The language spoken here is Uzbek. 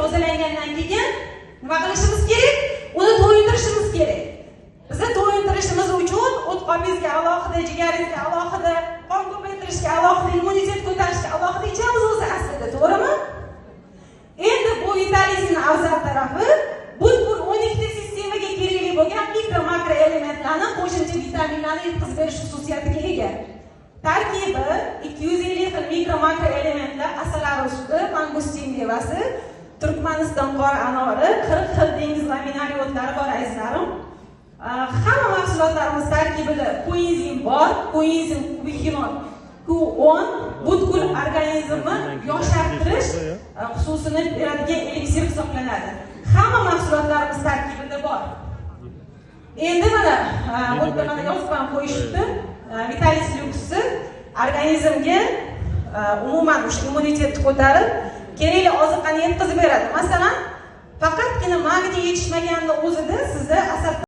tozalangandan keyin nima qilishimiz kerak? Uni to'yintirishimiz kerak. Bizni to'yintirishimiz uchun o't qopingizga alohida, jigaringizga alohida, qon ko'paytirishga alohida, immunitet ko'tarishga alohida ichamiz o'zi aslida, to'g'rimi? Endi bu vitalizmning afzal tarafi butkul 12 ta sistemaga kerakli bo'lgan mikro makro elementlarni qo'shimcha vitaminlarni yetkazib berish xususiyatiga ega. Tarkibi 250 xil mikro makro elementlar, asalari suti, mangustin mevasi, Turkmaniston qora anori, 40 xil dengiz laminariotlari bor azizlarim. Hamma mahsulotlarimiz tarkibida koenzim bor, koenzim kubikhinol Q10 butkul organizmni yoshartirish xususini beradigan eliksir hisoblanadi. Hamma mahsulotlarimiz tarkibida bor. Endi mana bu yerda yozib ham qo'yishibdi. Vitalis Lux'ni organizmga umuman o'sha immunitetni ko'tarib, kerakli oziqani yetkazib beradi. Masalan, faqatgina magniy yetishmaganning o'zida sizda asab